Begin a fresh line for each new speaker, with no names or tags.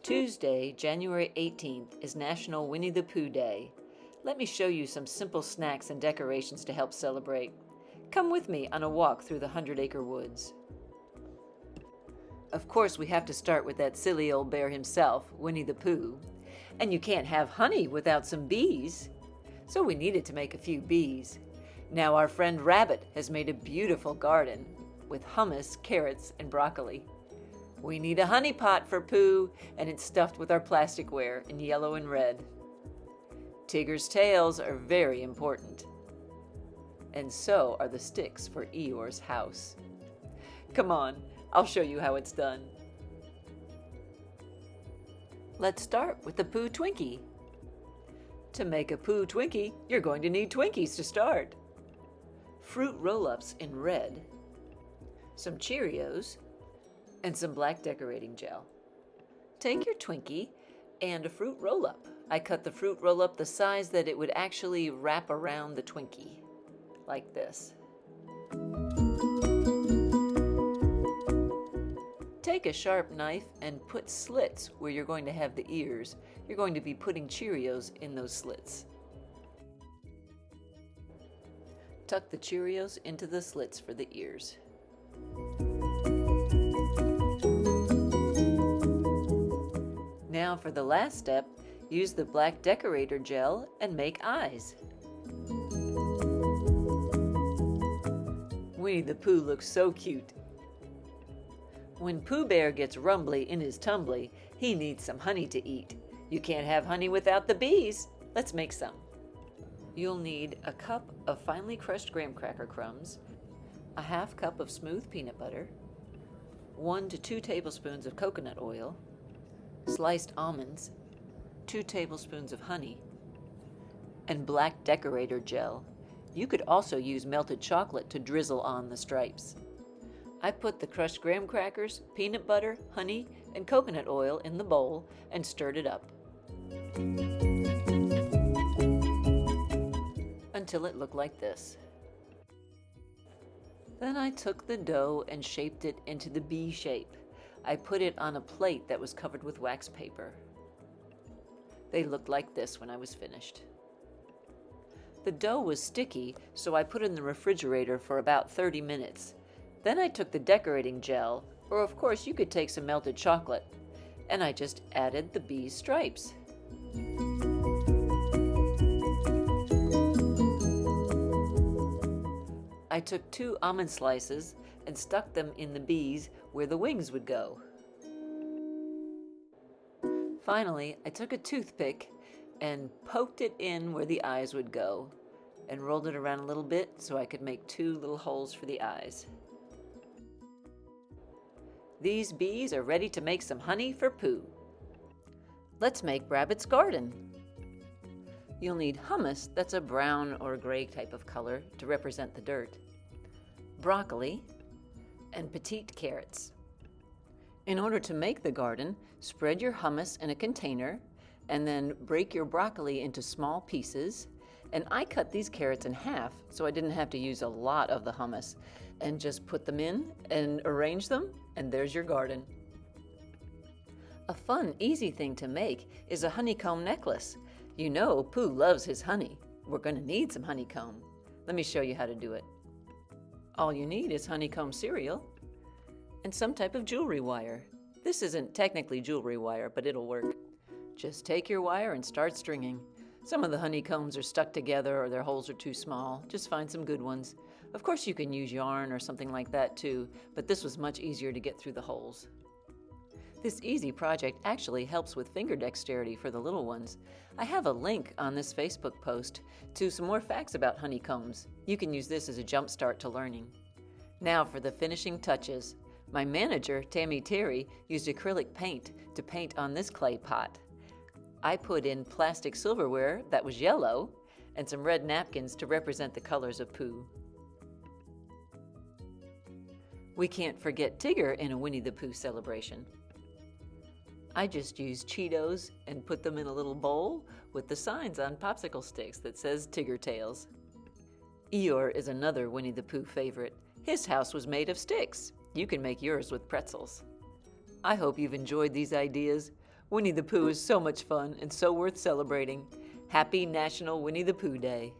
Tuesday, January 18th is National Winnie the Pooh Day. Let me show you some simple snacks and decorations to help celebrate. Come with me on a walk through the 100-acre woods. Of course, we have to start with that silly old bear himself, Winnie the Pooh. And you can't have honey without some bees. So we needed to make a few bees. Now our friend Rabbit has made a beautiful garden with hummus, carrots, and broccoli. We need a honey pot for Pooh, and it's stuffed with our plasticware in yellow and red. Tigger's tails are very important. And so are the sticks for Eeyore's house. Come on, I'll show you how it's done. Let's start with the Poo Twinkie. To make a Poo Twinkie, you're going to need Twinkies to start. Fruit roll-ups in red, some Cheerios, and some black decorating gel. Take your Twinkie and a fruit roll-up. I cut the fruit roll-up the size that it would actually wrap around the Twinkie, like this. Take a sharp knife and put slits where you're going to have the ears. You're going to be putting Cheerios in those slits. Tuck the Cheerios into the slits for the ears. Now for the last step, use the black decorator gel and make eyes. Winnie the Pooh looks so cute. When Pooh Bear gets rumbly in his tumbly, he needs some honey to eat. You can't have honey without the bees. Let's make some. You'll need a cup of finely crushed graham cracker crumbs, a half cup of smooth peanut butter, 1 to 2 tablespoons of coconut oil, sliced almonds, 2 tablespoons of honey, and black decorator gel. You could also use melted chocolate to drizzle on the stripes. I put the crushed graham crackers, peanut butter, honey, and coconut oil in the bowl and stirred it up until it looked like this. Then I took the dough and shaped it into the bee shape. I put it on a plate that was covered with wax paper. They looked like this when I was finished. The dough was sticky, so I put it in the refrigerator for about 30 minutes. Then I took the decorating gel, or of course you could take some melted chocolate, and I just added the bee's stripes. I took 2 almond slices and stuck them in the bees where the wings would go. Finally, I took a toothpick and poked it in where the eyes would go and rolled it around a little bit so I could make 2 little holes for the eyes. These bees are ready to make some honey for Pooh. Let's make Rabbit's garden. You'll need hummus that's a brown or gray type of color to represent the dirt, broccoli, and petite carrots. In order to make the garden, spread your hummus in a container and then break your broccoli into small pieces. And I cut these carrots in half so I didn't have to use a lot of the hummus, and just put them in and arrange them, and there's your garden. A fun, easy thing to make is a honeycomb necklace. You know Pooh loves his honey. We're going to need some honeycomb. Let me show you how to do it. All you need is honeycomb cereal and some type of jewelry wire. This isn't technically jewelry wire, but it'll work. Just take your wire and start stringing. Some of the honeycombs are stuck together or their holes are too small. Just find some good ones. Of course you can use yarn or something like that too, but this was much easier to get through the holes. This easy project actually helps with finger dexterity for the little ones. I have a link on this Facebook post to some more facts about honeycombs. You can use this as a jump start to learning. Now for the finishing touches. My manager, Tammy Terry, used acrylic paint to paint on this clay pot. I put in plastic silverware that was yellow and some red napkins to represent the colors of Pooh. We can't forget Tigger in a Winnie the Pooh celebration. I just used Cheetos and put them in a little bowl with the signs on popsicle sticks that says Tigger Tails. Eeyore is another Winnie the Pooh favorite. His house was made of sticks. You can make yours with pretzels. I hope you've enjoyed these ideas. Winnie the Pooh is so much fun and so worth celebrating. Happy National Winnie the Pooh Day.